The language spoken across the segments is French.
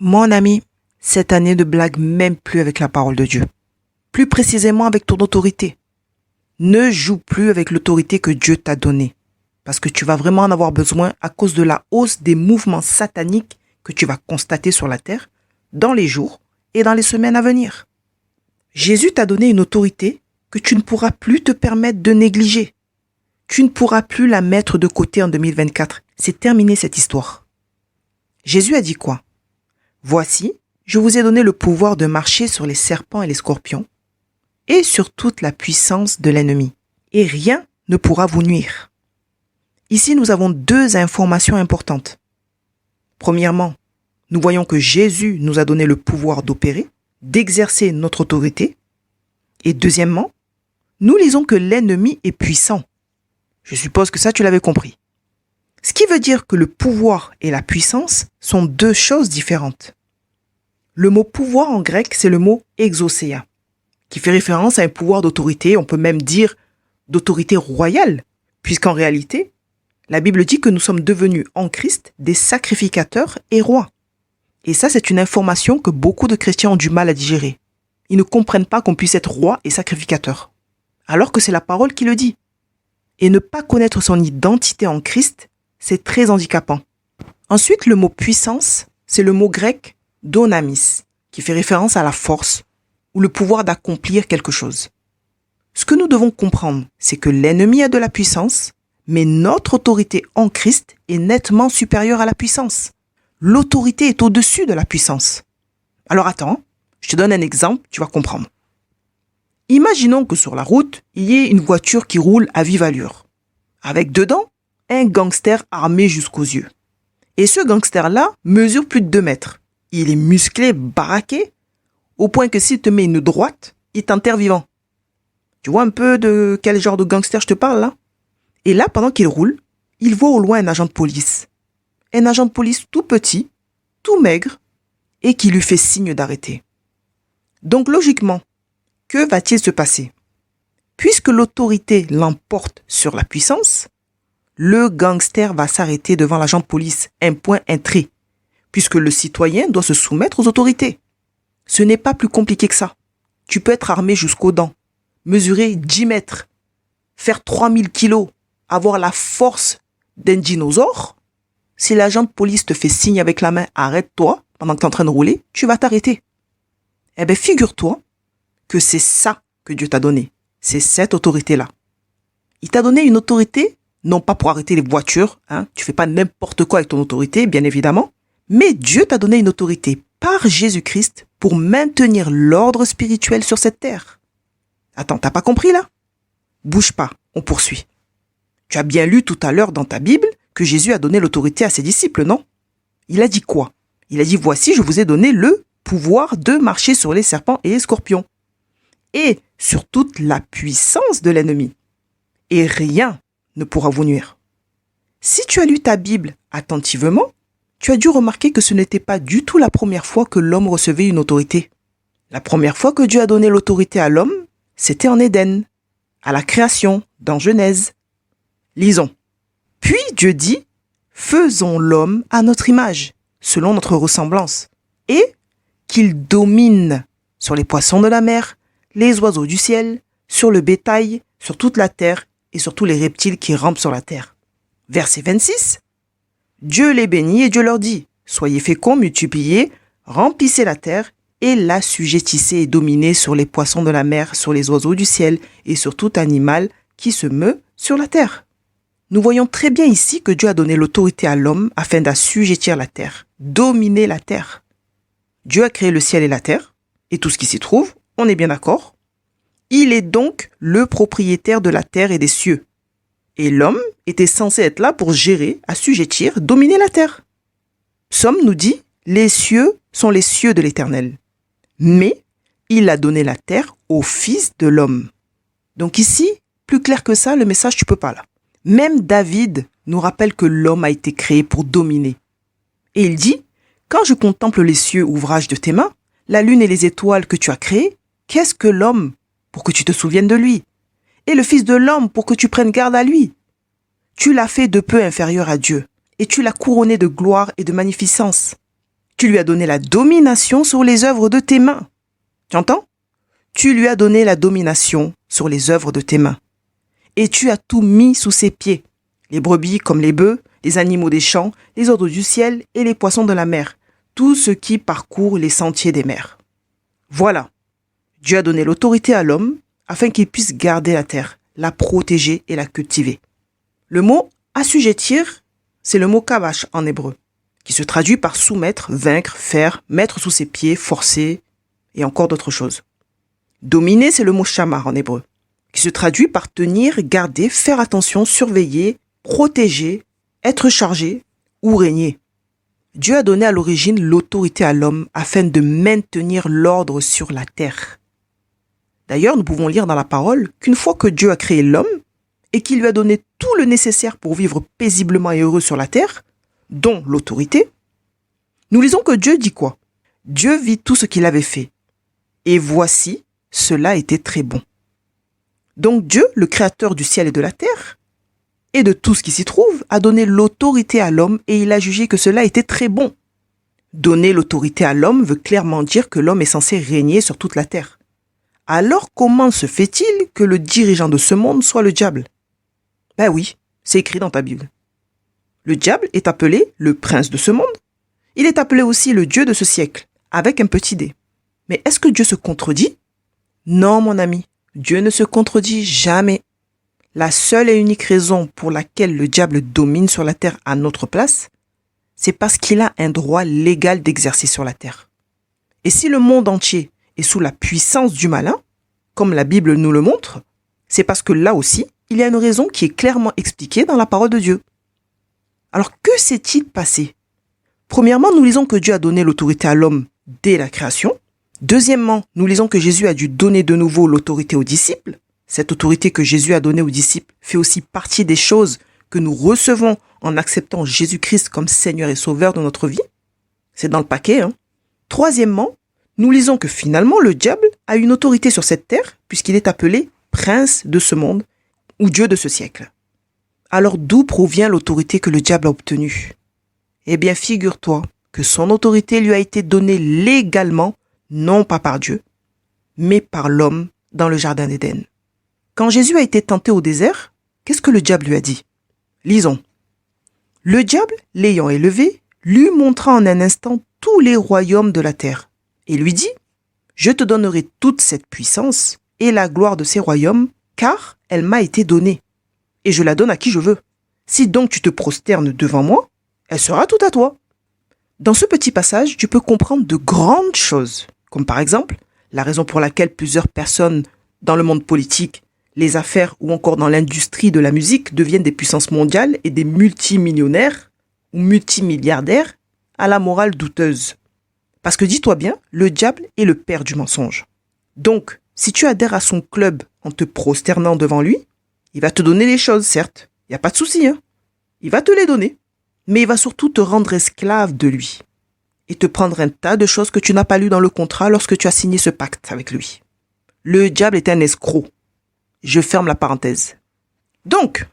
Mon ami, cette année ne blague même plus avec la parole de Dieu. Plus précisément avec ton autorité. Ne joue plus avec l'autorité que Dieu t'a donnée. Parce que tu vas vraiment en avoir besoin à cause de la hausse des mouvements sataniques que tu vas constater sur la terre dans les jours et dans les semaines à venir. Jésus t'a donné une autorité que tu ne pourras plus te permettre de négliger. Tu ne pourras plus la mettre de côté en 2024. C'est terminé cette histoire. Jésus a dit quoi? Voici, je vous ai donné le pouvoir de marcher sur les serpents et les scorpions et sur toute la puissance de l'ennemi. Et rien ne pourra vous nuire. Ici, nous avons deux informations importantes. Premièrement, nous voyons que Jésus nous a donné le pouvoir d'opérer, d'exercer notre autorité. Et deuxièmement, nous lisons que l'ennemi est puissant. Je suppose que ça, tu l'avais compris. Ce qui veut dire que le pouvoir et la puissance sont deux choses différentes. Le mot pouvoir en grec, c'est le mot exousia, qui fait référence à un pouvoir d'autorité, on peut même dire d'autorité royale, puisqu'en réalité, la Bible dit que nous sommes devenus en Christ des sacrificateurs et rois. Et ça, c'est une information que beaucoup de chrétiens ont du mal à digérer. Ils ne comprennent pas qu'on puisse être roi et sacrificateur, alors que c'est la parole qui le dit. Et ne pas connaître son identité en Christ, c'est très handicapant. Ensuite, le mot puissance, c'est le mot grec donamis, qui fait référence à la force ou le pouvoir d'accomplir quelque chose. Ce que nous devons comprendre, c'est que l'ennemi a de la puissance, mais notre autorité en Christ est nettement supérieure à la puissance. L'autorité est au-dessus de la puissance. Alors attends, je te donne un exemple, tu vas comprendre. Imaginons que sur la route, il y ait une voiture qui roule à vive allure, avec dedans un gangster armé jusqu'aux yeux. Et ce gangster-là mesure plus de 2 mètres. Il est musclé, baraqué, au point que s'il te met une droite, il t'enterre vivant. Tu vois un peu de quel genre de gangster je te parle là? Et là, pendant qu'il roule, il voit au loin un agent de police. Un agent de police tout petit, tout maigre, et qui lui fait signe d'arrêter. Donc logiquement, que va-t-il se passer? Puisque l'autorité l'emporte sur la puissance, le gangster va s'arrêter devant l'agent de police, un point, un trait, puisque le citoyen doit se soumettre aux autorités. Ce n'est pas plus compliqué que ça. Tu peux être armé jusqu'aux dents, mesurer 10 mètres, faire 3000 kilos, avoir la force d'un dinosaure. Si l'agent de police te fait signe avec la main, arrête-toi, pendant que tu es en train de rouler, tu vas t'arrêter. Eh bien, figure-toi que c'est ça que Dieu t'a donné. C'est cette autorité-là. Il t'a donné une autorité, non pas pour arrêter les voitures, tu fais pas n'importe quoi avec ton autorité, bien évidemment, mais Dieu t'a donné une autorité par Jésus-Christ pour maintenir l'ordre spirituel sur cette terre. Attends, t'as pas compris là? Bouge pas, on poursuit. Tu as bien lu tout à l'heure dans ta Bible que Jésus a donné l'autorité à ses disciples, non? Il a dit quoi? Il a dit, voici, je vous ai donné le pouvoir de marcher sur les serpents et les scorpions. Et sur toute la puissance de l'ennemi. Et rien ne pourra vous nuire. Si tu as lu ta Bible attentivement, tu as dû remarquer que ce n'était pas du tout la première fois que l'homme recevait une autorité. La première fois que Dieu a donné l'autorité à l'homme, c'était en Éden, à la création, dans Genèse. Lisons. Puis Dieu dit, faisons l'homme à notre image, selon notre ressemblance, et qu'il domine sur les poissons de la mer, les oiseaux du ciel, sur le bétail, sur toute la terre et sur tous les reptiles qui rampent sur la terre. Verset 26. Dieu les bénit et Dieu leur dit, soyez féconds, multipliez, remplissez la terre et l'assujettissez et dominez sur les poissons de la mer, sur les oiseaux du ciel et sur tout animal qui se meut sur la terre. Nous voyons très bien ici que Dieu a donné l'autorité à l'homme afin d'assujettir la terre, dominer la terre. Dieu a créé le ciel et la terre, et tout ce qui s'y trouve, on est bien d'accord. Il est donc le propriétaire de la terre et des cieux. Et l'homme était censé être là pour gérer, assujettir, dominer la terre. Psaume nous dit, les cieux sont les cieux de l'Éternel. Mais il a donné la terre au Fils de l'homme. Donc ici, plus clair que ça, le message tu peux pas là. Même David nous rappelle que l'homme a été créé pour dominer. Et il dit, quand je contemple les cieux, ouvrage de tes mains, la lune et les étoiles que tu as créées, qu'est-ce que l'homme pour que tu te souviennes de lui? Et le Fils de l'homme pour que tu prennes garde à lui? Tu l'as fait de peu inférieur à Dieu, et tu l'as couronné de gloire et de magnificence. Tu lui as donné la domination sur les œuvres de tes mains. Tu entends? Tu lui as donné la domination sur les œuvres de tes mains. Et tu as tout mis sous ses pieds. Les brebis comme les bœufs, les animaux des champs, les oiseaux du ciel et les poissons de la mer. Tout ce qui parcourt les sentiers des mers. Voilà. Dieu a donné l'autorité à l'homme afin qu'il puisse garder la terre, la protéger et la cultiver. Le mot assujettir, c'est le mot kabash en hébreu, qui se traduit par soumettre, vaincre, faire, mettre sous ses pieds, forcer et encore d'autres choses. Dominer, c'est le mot shamar en hébreu, qui se traduit par tenir, garder, faire attention, surveiller, protéger, être chargé ou régner. Dieu a donné à l'origine l'autorité à l'homme afin de maintenir l'ordre sur la terre. D'ailleurs, nous pouvons lire dans la parole qu'une fois que Dieu a créé l'homme et qu'il lui a donné tout le nécessaire pour vivre paisiblement et heureux sur la terre, dont l'autorité, nous lisons que Dieu dit quoi? Dieu vit tout ce qu'il avait fait. Et voici, cela était très bon. Donc Dieu, le créateur du ciel et de la terre, et de tout ce qui s'y trouve, a donné l'autorité à l'homme et il a jugé que cela était très bon. Donner l'autorité à l'homme veut clairement dire que l'homme est censé régner sur toute la terre. Alors comment se fait-il que le dirigeant de ce monde soit le diable? Ben oui, c'est écrit dans ta Bible. Le diable est appelé le prince de ce monde. Il est appelé aussi le Dieu de ce siècle, avec un petit dé. Mais est-ce que Dieu se contredit? Non, mon ami, Dieu ne se contredit jamais. La seule et unique raison pour laquelle le diable domine sur la terre à notre place, c'est parce qu'il a un droit légal d'exercer sur la terre. Et si le monde entier est sous la puissance du malin, comme la Bible nous le montre, c'est parce que là aussi, il y a une raison qui est clairement expliquée dans la parole de Dieu. Alors, que s'est-il passé? Premièrement, nous lisons que Dieu a donné l'autorité à l'homme dès la création. Deuxièmement, nous lisons que Jésus a dû donner de nouveau l'autorité aux disciples. Cette autorité que Jésus a donnée aux disciples fait aussi partie des choses que nous recevons en acceptant Jésus-Christ comme Seigneur et Sauveur de notre vie. C'est dans le paquet, hein. Troisièmement, nous lisons que finalement le diable a une autorité sur cette terre puisqu'il est appelé prince de ce monde ou Dieu de ce siècle. Alors d'où provient l'autorité que le diable a obtenue? Eh bien, figure-toi que son autorité lui a été donnée légalement, non pas par Dieu, mais par l'homme dans le jardin d'Éden. Quand Jésus a été tenté au désert, qu'est-ce que le diable lui a dit? Lisons. Le diable, l'ayant élevé, lui montra en un instant tous les royaumes de la terre, et lui dit, je te donnerai toute cette puissance et la gloire de ces royaumes, car elle m'a été donnée, et je la donne à qui je veux. Si donc tu te prosternes devant moi, elle sera toute à toi. Dans ce petit passage, tu peux comprendre de grandes choses, comme par exemple, la raison pour laquelle plusieurs personnes dans le monde politique, les affaires ou encore dans l'industrie de la musique deviennent des puissances mondiales et des multimillionnaires ou multimilliardaires à la morale douteuse. Parce que dis-toi bien, le diable est le père du mensonge. Donc, si tu adhères à son club en te prosternant devant lui, il va te donner les choses, certes. Il n'y a pas de souci, hein. Il va te les donner. Mais il va surtout te rendre esclave de lui. Et te prendre un tas de choses que tu n'as pas lues dans le contrat lorsque tu as signé ce pacte avec lui. Le diable est un escroc. Je ferme la parenthèse. Donc,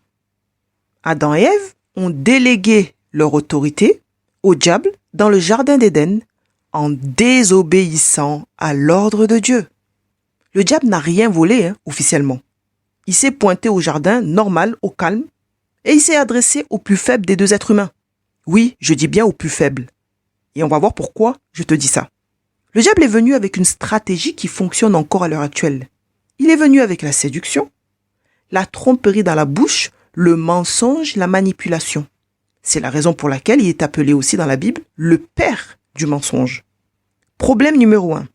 Adam et Ève ont délégué leur autorité au diable dans le jardin d'Éden en désobéissant à l'ordre de Dieu. Le diable n'a rien volé, officiellement. Il s'est pointé au jardin normal, au calme, et il s'est adressé au plus faible des deux êtres humains. Oui, je dis bien au plus faible. Et on va voir pourquoi je te dis ça. Le diable est venu avec une stratégie qui fonctionne encore à l'heure actuelle. Il est venu avec la séduction, la tromperie dans la bouche, le mensonge, la manipulation. C'est la raison pour laquelle il est appelé aussi dans la Bible le père du mensonge. Problème numéro 1.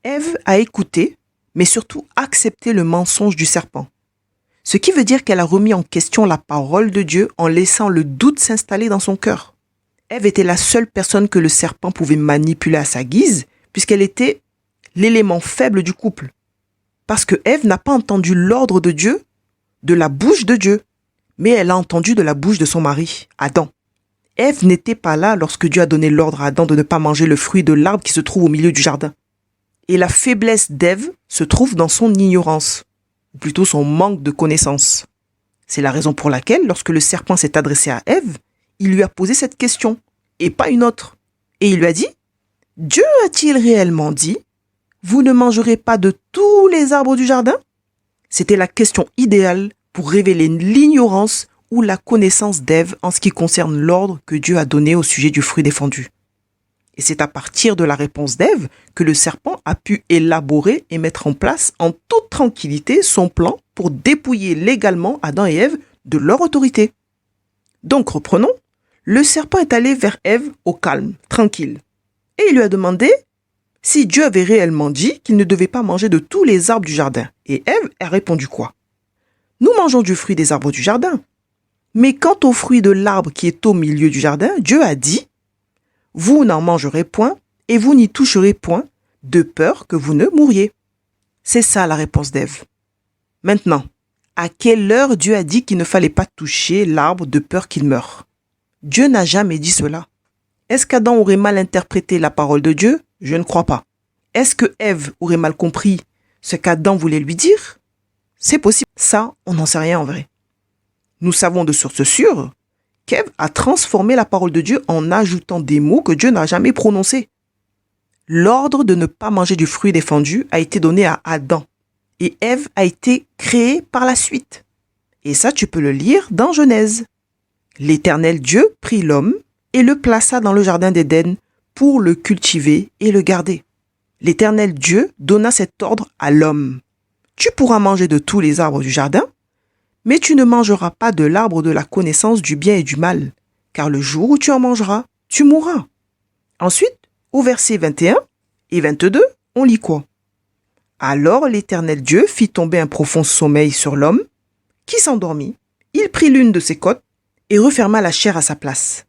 Ève a écouté, mais surtout accepté le mensonge du serpent. Ce qui veut dire qu'elle a remis en question la parole de Dieu en laissant le doute s'installer dans son cœur. Ève était la seule personne que le serpent pouvait manipuler à sa guise, puisqu'elle était l'élément faible du couple. Parce que Ève n'a pas entendu l'ordre de Dieu de la bouche de Dieu, mais elle a entendu de la bouche de son mari, Adam. Ève n'était pas là lorsque Dieu a donné l'ordre à Adam de ne pas manger le fruit de l'arbre qui se trouve au milieu du jardin. Et la faiblesse d'Ève se trouve dans son ignorance, ou plutôt son manque de connaissance. C'est la raison pour laquelle, lorsque le serpent s'est adressé à Ève, il lui a posé cette question, et pas une autre. Et il lui a dit, Dieu a-t-il réellement dit « Vous ne mangerez pas de tous les arbres du jardin ?» C'était la question idéale pour révéler l'ignorance ou la connaissance d'Ève en ce qui concerne l'ordre que Dieu a donné au sujet du fruit défendu. Et c'est à partir de la réponse d'Ève que le serpent a pu élaborer et mettre en place en toute tranquillité son plan pour dépouiller légalement Adam et Ève de leur autorité. Donc reprenons, le serpent est allé vers Ève au calme, tranquille, et il lui a demandé si Dieu avait réellement dit qu'il ne devait pas manger de tous les arbres du jardin. Et Ève a répondu quoi? Nous mangeons du fruit des arbres du jardin. Mais quant au fruit de l'arbre qui est au milieu du jardin, Dieu a dit « Vous n'en mangerez point et vous n'y toucherez point, de peur que vous ne mouriez. » C'est ça la réponse d'Ève. Maintenant, à quelle heure Dieu a dit qu'il ne fallait pas toucher l'arbre de peur qu'il meure? Dieu n'a jamais dit cela. Est-ce qu'Adam aurait mal interprété la parole de Dieu? Je ne crois pas. Est-ce que Ève aurait mal compris ce qu'Adam voulait lui dire? C'est possible. Ça, on n'en sait rien en vrai. Nous savons de source sûre qu'Ève a transformé la parole de Dieu en ajoutant des mots que Dieu n'a jamais prononcés. L'ordre de ne pas manger du fruit défendu a été donné à Adam et Ève a été créée par la suite. Et ça, tu peux le lire dans Genèse. L'Éternel Dieu prit l'homme et le plaça dans le jardin d'Éden pour le cultiver et le garder. L'Éternel Dieu donna cet ordre à l'homme. Tu pourras manger de tous les arbres du jardin, mais tu ne mangeras pas de l'arbre de la connaissance du bien et du mal, car le jour où tu en mangeras, tu mourras. Ensuite, au verset 21 et 22, on lit quoi? Alors l'Éternel Dieu fit tomber un profond sommeil sur l'homme, qui s'endormit. Il prit l'une de ses côtes et referma la chair à sa place.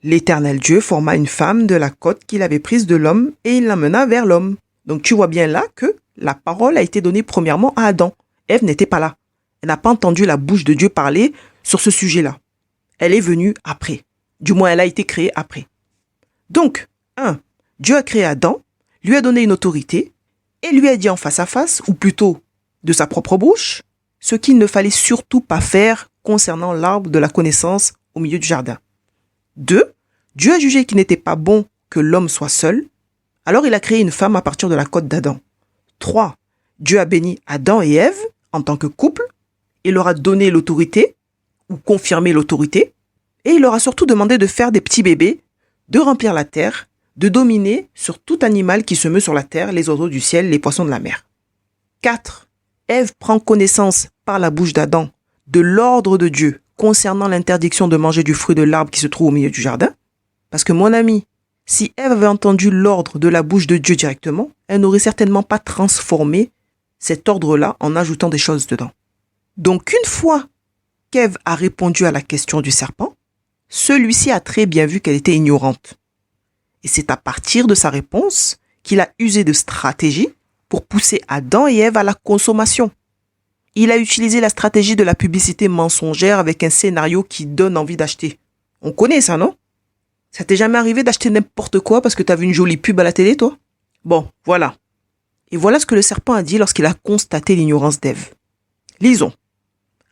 L'Éternel Dieu forma une femme de la côte qu'il avait prise de l'homme et il l'emmena vers l'homme. Donc tu vois bien là que la parole a été donnée premièrement à Adam. Ève n'était pas là. Elle n'a pas entendu la bouche de Dieu parler sur ce sujet-là. Elle est venue après. Du moins, elle a été créée après. Donc, 1. Dieu a créé Adam, lui a donné une autorité et lui a dit en face à face, ou plutôt de sa propre bouche, ce qu'il ne fallait surtout pas faire concernant l'arbre de la connaissance au milieu du jardin. 2. Dieu a jugé qu'il n'était pas bon que l'homme soit seul, alors il a créé une femme à partir de la côte d'Adam. 3. Dieu a béni Adam et Ève en tant que couple, il leur a donné l'autorité, ou confirmé l'autorité, et il leur a surtout demandé de faire des petits bébés, de remplir la terre, de dominer sur tout animal qui se meut sur la terre, les oiseaux du ciel, les poissons de la mer. 4. Ève prend connaissance par la bouche d'Adam de l'ordre de Dieu concernant l'interdiction de manger du fruit de l'arbre qui se trouve au milieu du jardin. Parce que mon ami, si Ève avait entendu l'ordre de la bouche de Dieu directement, elle n'aurait certainement pas transformé cet ordre-là en ajoutant des choses dedans. Donc une fois qu'Ève a répondu à la question du serpent, celui-ci a très bien vu qu'elle était ignorante. Et c'est à partir de sa réponse qu'il a usé de stratégie pour pousser Adam et Ève à la consommation. Il a utilisé la stratégie de la publicité mensongère avec un scénario qui donne envie d'acheter. On connaît ça, non? Ça t'est jamais arrivé d'acheter n'importe quoi parce que t'as vu une jolie pub à la télé, toi? Bon, voilà. Et voilà ce que le serpent a dit lorsqu'il a constaté l'ignorance d'Ève. Lisons.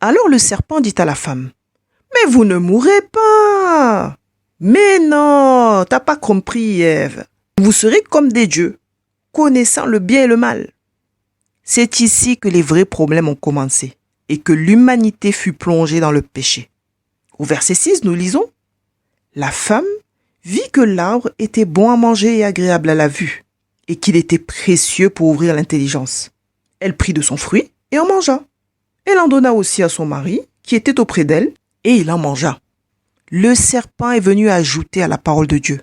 Alors le serpent dit à la femme, « Mais vous ne mourrez pas! Mais non, t'as pas compris, Ève. Vous serez comme des dieux, connaissant le bien et le mal. » C'est ici que les vrais problèmes ont commencé et que l'humanité fut plongée dans le péché. Au verset 6, nous lisons, « La femme vit que l'arbre était bon à manger et agréable à la vue, et qu'il était précieux pour ouvrir l'intelligence. Elle prit de son fruit et en mangea. Elle en donna aussi à son mari, qui était auprès d'elle, et il en mangea. » Le serpent est venu ajouter à la parole de Dieu.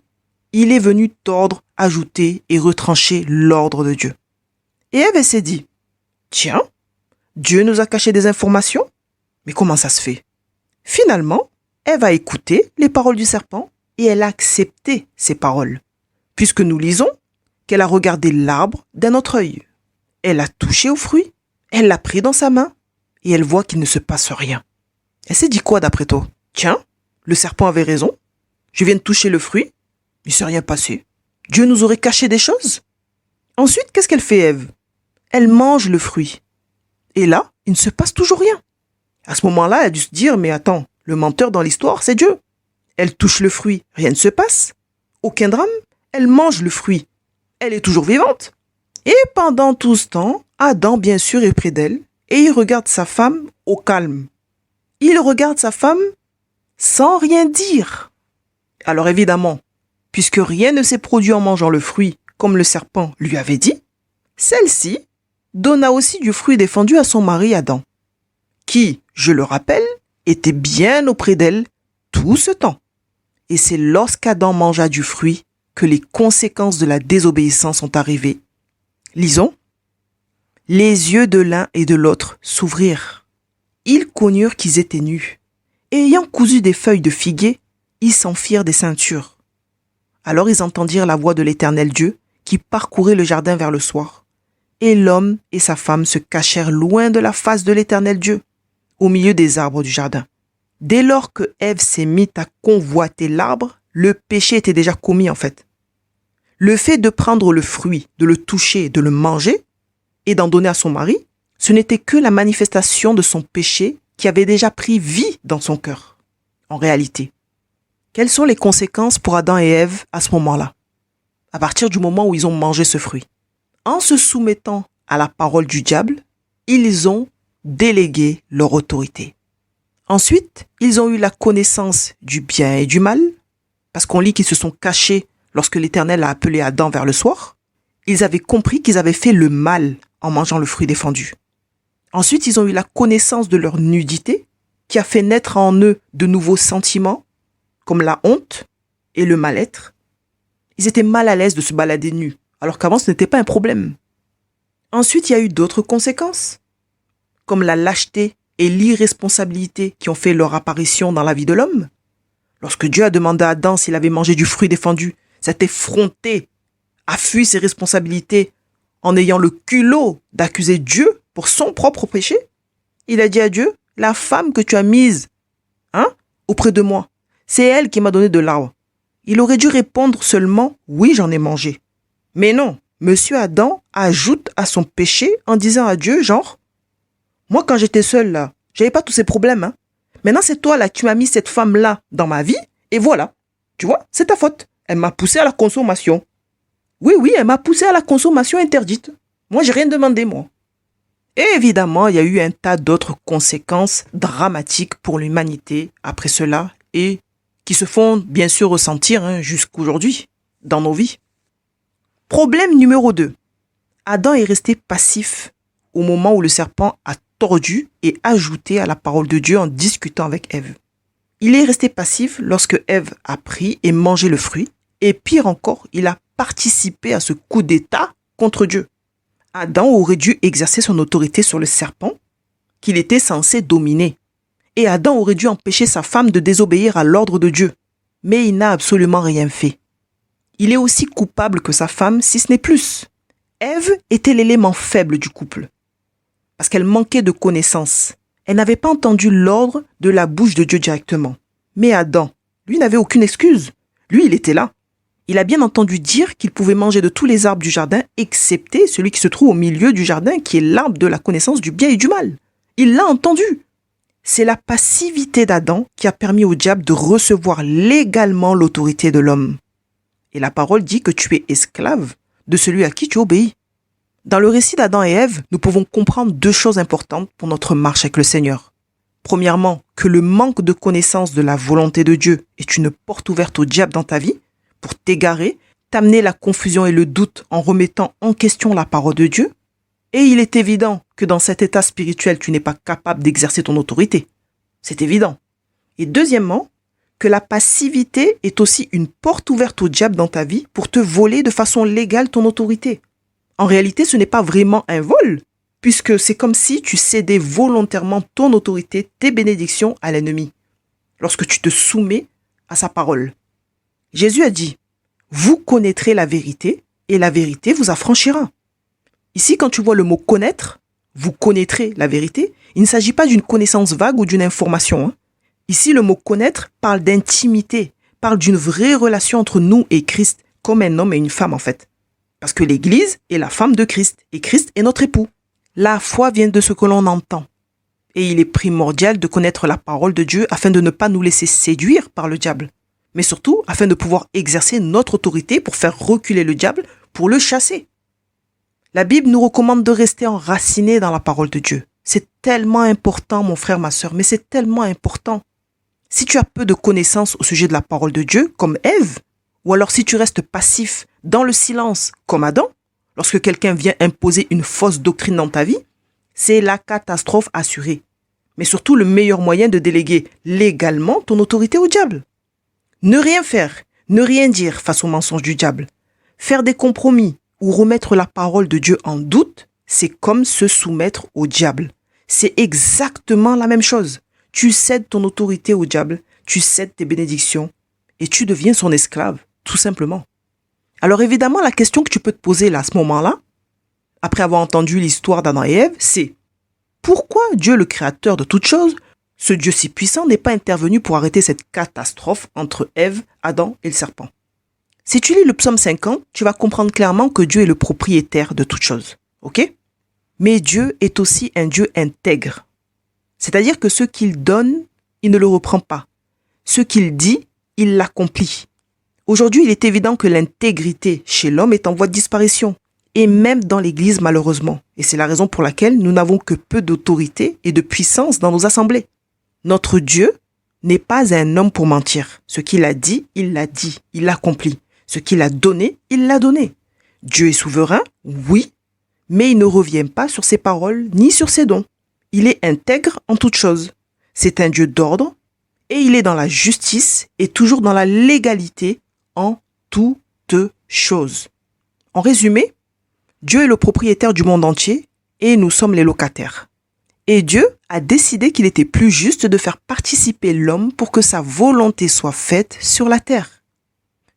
Il est venu tordre, ajouter et retrancher l'ordre de Dieu. Et Ève s'est dit, « Tiens, Dieu nous a caché des informations? Mais comment ça se fait? » Finalement, Ève a écouté les paroles du serpent et elle a accepté ces paroles, puisque nous lisons qu'elle a regardé l'arbre d'un autre œil. Elle a touché au fruit, elle l'a pris dans sa main et elle voit qu'il ne se passe rien. Elle s'est dit quoi d'après toi? Tiens, le serpent avait raison. Je viens de toucher le fruit. Il ne s'est rien passé. Dieu nous aurait caché des choses. Ensuite, qu'est-ce qu'elle fait, Ève? Elle mange le fruit. Et là, il ne se passe toujours rien. À ce moment-là, elle a dû se dire, mais attends, le menteur dans l'histoire, c'est Dieu. Elle touche le fruit, rien ne se passe. Aucun drame. Elle mange le fruit. Elle est toujours vivante. Et pendant tout ce temps, Adam, bien sûr, est près d'elle et il regarde sa femme au calme. Il regarde sa femme sans rien dire. Alors évidemment, puisque rien ne s'est produit en mangeant le fruit, comme le serpent lui avait dit, celle-ci donna aussi du fruit défendu à son mari Adam, qui, je le rappelle, était bien auprès d'elle tout ce temps. Et c'est lorsqu'Adam mangea du fruit que les conséquences de la désobéissance sont arrivées. Lisons. Les yeux de l'un et de l'autre s'ouvrirent. Ils connurent qu'ils étaient nus. Et ayant cousu des feuilles de figuier, ils s'en firent des ceintures. Alors ils entendirent la voix de l'Éternel Dieu qui parcourait le jardin vers le soir. Et l'homme et sa femme se cachèrent loin de la face de l'Éternel Dieu, au milieu des arbres du jardin. Dès lors que Ève s'est mise à convoiter l'arbre, le péché était déjà commis en fait. Le fait de prendre le fruit, de le toucher, de le manger et d'en donner à son mari, ce n'était que la manifestation de son péché qui avait déjà pris vie dans son cœur. En réalité, quelles sont les conséquences pour Adam et Ève à ce moment-là, à partir du moment où ils ont mangé ce fruit? En se soumettant à la parole du diable, ils ont délégué leur autorité. Ensuite, ils ont eu la connaissance du bien et du mal, parce qu'on lit qu'ils se sont cachés lorsque l'Éternel a appelé Adam vers le soir. Ils avaient compris qu'ils avaient fait le mal en mangeant le fruit défendu. Ensuite, ils ont eu la connaissance de leur nudité, qui a fait naître en eux de nouveaux sentiments, comme la honte et le mal-être. Ils étaient mal à l'aise de se balader nus, alors qu'avant ce n'était pas un problème. Ensuite, il y a eu d'autres conséquences, comme la lâcheté et l'irresponsabilité qui ont fait leur apparition dans la vie de l'homme. Lorsque Dieu a demandé à Adam s'il avait mangé du fruit défendu, cet effronté a fui ses responsabilités en ayant le culot d'accuser Dieu pour son propre péché. Il a dit à Dieu, la femme que tu as mise auprès de moi, c'est elle qui m'a donné de l'arbre. Il aurait dû répondre seulement, oui, j'en ai mangé. Mais non, monsieur Adam ajoute à son péché en disant à Dieu, genre, moi quand j'étais seul là, j'avais pas tous ces problèmes. Maintenant c'est toi là, tu m'as mis cette femme là dans ma vie, et voilà. Tu vois, c'est ta faute. Elle m'a poussé à la consommation. Oui, elle m'a poussé à la consommation interdite. Moi, j'ai rien demandé, moi. Et évidemment, il y a eu un tas d'autres conséquences dramatiques pour l'humanité après cela et qui se font bien sûr ressentir jusqu'aujourd'hui dans nos vies. Problème numéro 2. Adam est resté passif au moment où le serpent a tordu et ajouté à la parole de Dieu en discutant avec Ève. Il est resté passif lorsque Ève a pris et mangé le fruit. Et pire encore, il a participé à ce coup d'État contre Dieu. Adam aurait dû exercer son autorité sur le serpent qu'il était censé dominer. Et Adam aurait dû empêcher sa femme de désobéir à l'ordre de Dieu. Mais il n'a absolument rien fait. Il est aussi coupable que sa femme, si ce n'est plus. Ève était l'élément faible du couple. Parce qu'elle manquait de connaissances. Elle n'avait pas entendu l'ordre de la bouche de Dieu directement. Mais Adam, lui, n'avait aucune excuse. Lui, il était là. Il a bien entendu dire qu'il pouvait manger de tous les arbres du jardin, excepté celui qui se trouve au milieu du jardin, qui est l'arbre de la connaissance du bien et du mal. Il l'a entendu. C'est la passivité d'Adam qui a permis au diable de recevoir légalement l'autorité de l'homme. Et la parole dit que tu es esclave de celui à qui tu obéis. Dans le récit d'Adam et Ève, nous pouvons comprendre 2 choses importantes pour notre marche avec le Seigneur. Premièrement, que le manque de connaissance de la volonté de Dieu est une porte ouverte au diable dans ta vie pour t'égarer, t'amener la confusion et le doute en remettant en question la parole de Dieu. Et il est évident que dans cet état spirituel, tu n'es pas capable d'exercer ton autorité. C'est évident. Et deuxièmement, que la passivité est aussi une porte ouverte au diable dans ta vie pour te voler de façon légale ton autorité. En réalité, ce n'est pas vraiment un vol, puisque c'est comme si tu cédais volontairement ton autorité, tes bénédictions à l'ennemi, lorsque tu te soumets à sa parole. Jésus a dit, « Vous connaîtrez la vérité, et la vérité vous affranchira. » Ici, quand tu vois le mot « connaître », vous connaîtrez la vérité, il ne s'agit pas d'une connaissance vague ou d'une information. Ici, le mot « connaître » parle d'intimité, parle d'une vraie relation entre nous et Christ, comme un homme et une femme en fait. Parce que l'Église est la femme de Christ, et Christ est notre époux. La foi vient de ce que l'on entend. Et il est primordial de connaître la parole de Dieu afin de ne pas nous laisser séduire par le diable. mais surtout afin de pouvoir exercer notre autorité pour faire reculer le diable, pour le chasser. La Bible nous recommande de rester enracinés dans la parole de Dieu. C'est tellement important, mon frère, ma sœur, mais c'est tellement important. Si tu as peu de connaissances au sujet de la parole de Dieu, comme Ève, ou alors si tu restes passif dans le silence, comme Adam, lorsque quelqu'un vient imposer une fausse doctrine dans ta vie, c'est la catastrophe assurée. Mais surtout le meilleur moyen de déléguer légalement ton autorité au diable. Ne rien faire, ne rien dire face aux mensonges du diable. Faire des compromis ou remettre la parole de Dieu en doute, c'est comme se soumettre au diable. C'est exactement la même chose. Tu cèdes ton autorité au diable, tu cèdes tes bénédictions et tu deviens son esclave, tout simplement. Alors évidemment, la question que tu peux te poser là, à ce moment-là, après avoir entendu l'histoire d'Adam et Ève, c'est pourquoi Dieu, le créateur de toutes choses, ce Dieu si puissant, n'est pas intervenu pour arrêter cette catastrophe entre Ève, Adam et le serpent? Si tu lis le psaume 50, tu vas comprendre clairement que Dieu est le propriétaire de toutes choses. Ok? Mais Dieu est aussi un Dieu intègre. C'est-à-dire que ce qu'il donne, il ne le reprend pas. Ce qu'il dit, il l'accomplit. Aujourd'hui, il est évident que l'intégrité chez l'homme est en voie de disparition. Et même dans l'Église, malheureusement. Et c'est la raison pour laquelle nous n'avons que peu d'autorité et de puissance dans nos assemblées. Notre Dieu n'est pas un homme pour mentir. Ce qu'il a dit, il l'accomplit. Ce qu'il a donné, il l'a donné. Dieu est souverain, oui, mais il ne revient pas sur ses paroles ni sur ses dons. Il est intègre en toutes choses. C'est un Dieu d'ordre et il est dans la justice et toujours dans la légalité en toutes choses. En résumé, Dieu est le propriétaire du monde entier et nous sommes les locataires. Et Dieu a décidé qu'il était plus juste de faire participer l'homme pour que sa volonté soit faite sur la terre.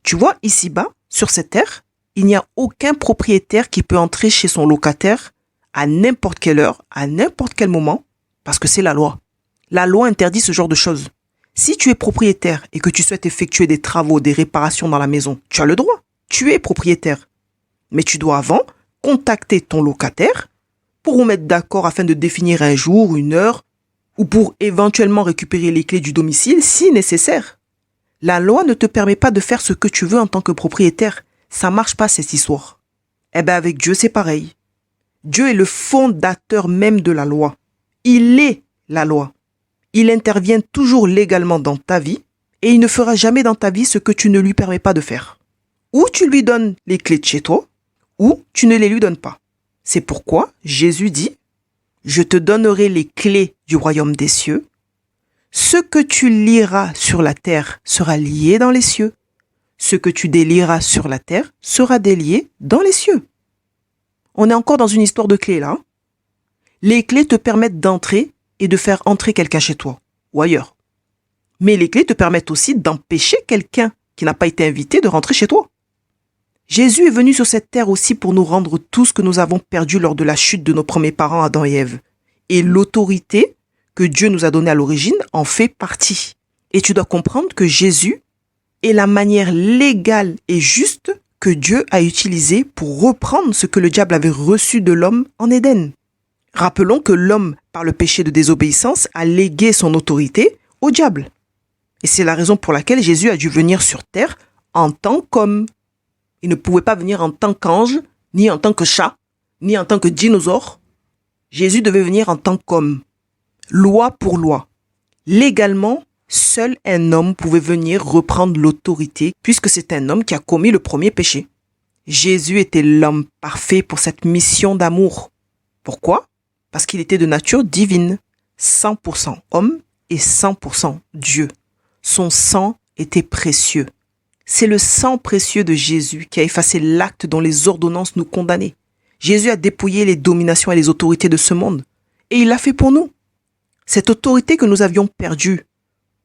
Tu vois, ici-bas, sur cette terre, il n'y a aucun propriétaire qui peut entrer chez son locataire à n'importe quelle heure, à n'importe quel moment, parce que c'est la loi. La loi interdit ce genre de choses. Si tu es propriétaire et que tu souhaites effectuer des travaux, des réparations dans la maison, tu as le droit. Tu es propriétaire. Mais tu dois avant contacter ton locataire pour vous mettre d'accord afin de définir un jour, une heure, ou pour éventuellement récupérer les clés du domicile si nécessaire. La loi ne te permet pas de faire ce que tu veux en tant que propriétaire. Ça marche pas cette histoire. Eh bien avec Dieu c'est pareil. Dieu est le fondateur même de la loi. Il est la loi. Il intervient toujours légalement dans ta vie et il ne fera jamais dans ta vie ce que tu ne lui permets pas de faire. Ou tu lui donnes les clés de chez toi, ou tu ne les lui donnes pas. C'est pourquoi Jésus dit « Je te donnerai les clés du royaume des cieux. Ce que tu lieras sur la terre sera lié dans les cieux. Ce que tu délieras sur la terre sera délié dans les cieux. » On est encore dans une histoire de clés là. Les clés te permettent d'entrer et de faire entrer quelqu'un chez toi ou ailleurs. Mais les clés te permettent aussi d'empêcher quelqu'un qui n'a pas été invité de rentrer chez toi. Jésus est venu sur cette terre aussi pour nous rendre tout ce que nous avons perdu lors de la chute de nos premiers parents Adam et Ève. Et l'autorité que Dieu nous a donnée à l'origine en fait partie. Et tu dois comprendre que Jésus est la manière légale et juste que Dieu a utilisée pour reprendre ce que le diable avait reçu de l'homme en Éden. Rappelons que l'homme, par le péché de désobéissance, a légué son autorité au diable. Et c'est la raison pour laquelle Jésus a dû venir sur terre en tant qu'homme. Il ne pouvait pas venir en tant qu'ange, ni en tant que chat, ni en tant que dinosaure. Jésus devait venir en tant qu'homme. Loi pour loi. Légalement, seul un homme pouvait venir reprendre l'autorité puisque c'est un homme qui a commis le premier péché. Jésus était l'homme parfait pour cette mission d'amour. Pourquoi? Parce qu'il était de nature divine, 100% homme et 100% Dieu. Son sang était précieux. C'est le sang précieux de Jésus qui a effacé l'acte dont les ordonnances nous condamnaient. Jésus a dépouillé les dominations et les autorités de ce monde. Et il l'a fait pour nous. Cette autorité que nous avions perdue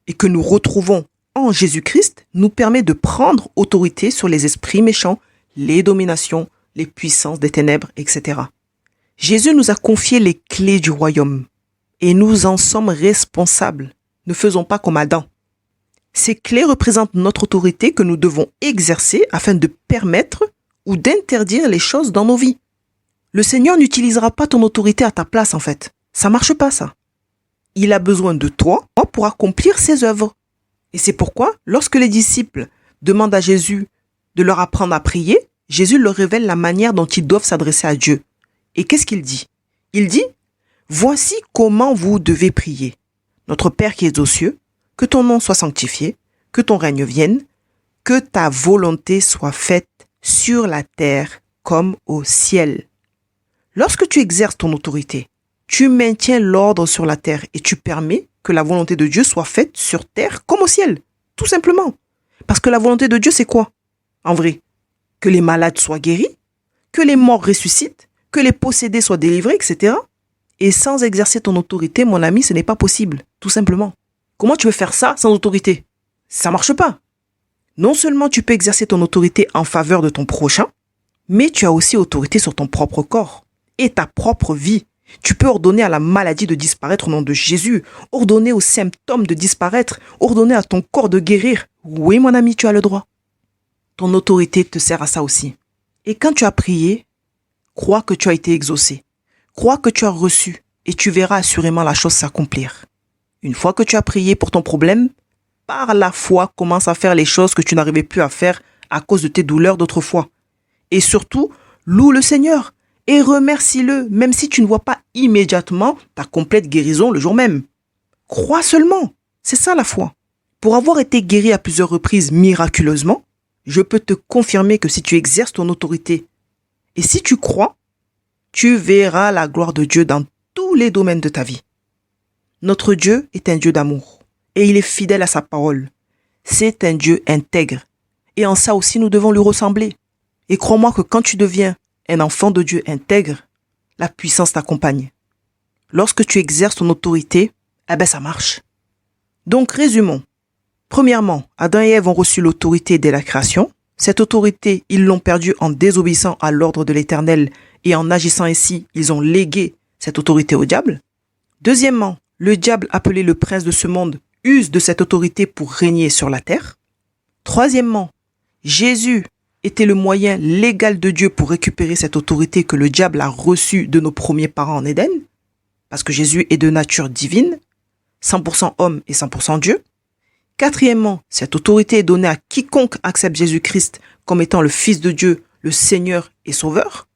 et que nous retrouvons en Jésus-Christ nous permet de prendre autorité sur les esprits méchants, les dominations, les puissances des ténèbres, etc. Jésus nous a confié les clés du royaume et nous en sommes responsables. Ne faisons pas comme Adam. Ces clés représentent notre autorité que nous devons exercer afin de permettre ou d'interdire les choses dans nos vies. Le Seigneur n'utilisera pas ton autorité à ta place en fait. Ça marche pas ça. Il a besoin de toi pour accomplir ses œuvres. Et c'est pourquoi, lorsque les disciples demandent à Jésus de leur apprendre à prier, Jésus leur révèle la manière dont ils doivent s'adresser à Dieu. Et qu'est-ce qu'il dit? Il dit, « Voici comment vous devez prier. Notre Père qui es aux cieux, que ton nom soit sanctifié, que ton règne vienne, que ta volonté soit faite sur la terre comme au ciel. » Lorsque tu exerces ton autorité, tu maintiens l'ordre sur la terre et tu permets que la volonté de Dieu soit faite sur terre comme au ciel. Tout simplement. Parce que la volonté de Dieu, c'est quoi? En vrai, que les malades soient guéris, que les morts ressuscitent, que les possédés soient délivrés, etc. Et sans exercer ton autorité, mon ami, ce n'est pas possible. Tout simplement. Comment tu veux faire ça sans autorité? Ça marche pas. Non seulement tu peux exercer ton autorité en faveur de ton prochain, mais tu as aussi autorité sur ton propre corps et ta propre vie. Tu peux ordonner à la maladie de disparaître au nom de Jésus, ordonner aux symptômes de disparaître, ordonner à ton corps de guérir. Oui, mon ami, tu as le droit. Ton autorité te sert à ça aussi. Et quand tu as prié, crois que tu as été exaucé. Crois que tu as reçu et tu verras assurément la chose s'accomplir. Une fois que tu as prié pour ton problème, par la foi, commence à faire les choses que tu n'arrivais plus à faire à cause de tes douleurs d'autrefois. Et surtout, loue le Seigneur et remercie-le, même si tu ne vois pas immédiatement ta complète guérison le jour même. Crois seulement, c'est ça la foi. Pour avoir été guéri à plusieurs reprises miraculeusement, je peux te confirmer que si tu exerces ton autorité et si tu crois, tu verras la gloire de Dieu dans tous les domaines de ta vie. Notre Dieu est un Dieu d'amour et il est fidèle à sa parole. C'est un Dieu intègre et en ça aussi nous devons lui ressembler. Et crois-moi que quand tu deviens un enfant de Dieu intègre, la puissance t'accompagne. Lorsque tu exerces ton autorité, ça marche. Donc résumons. Premièrement, Adam et Ève ont reçu l'autorité dès la création. Cette autorité, ils l'ont perdue en désobéissant à l'ordre de l'Éternel et en agissant ainsi, ils ont légué cette autorité au diable. Deuxièmement, le diable, appelé le prince de ce monde, use de cette autorité pour régner sur la terre. Troisièmement, Jésus était le moyen légal de Dieu pour récupérer cette autorité que le diable a reçue de nos premiers parents en Éden, parce que Jésus est de nature divine, 100% homme et 100% Dieu. Quatrièmement, cette autorité est donnée à quiconque accepte Jésus-Christ comme étant le Fils de Dieu, le Seigneur et Sauveur.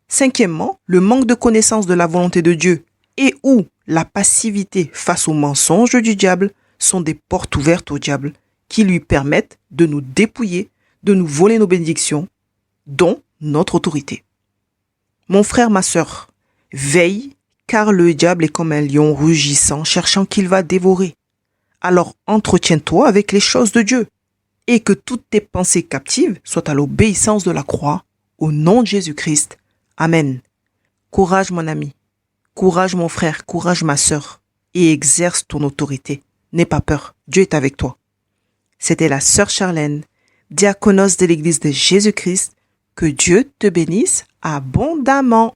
Cinquièmement, le manque de connaissance de la volonté de Dieu et ou la passivité face aux mensonges du diable sont des portes ouvertes au diable qui lui permettent de nous dépouiller, de nous voler nos bénédictions, dont notre autorité. Mon frère, ma sœur, veille, car le diable est comme un lion rugissant, cherchant qu'il va dévorer. Alors entretiens-toi avec les choses de Dieu, et que toutes tes pensées captives soient à l'obéissance de la croix, au nom de Jésus-Christ. Amen. Courage mon ami, courage mon frère, courage ma sœur, et exerce ton autorité. N'aie pas peur, Dieu est avec toi. C'était la sœur Charlène, diaconos de l'Église de Jésus-Christ. Que Dieu te bénisse abondamment.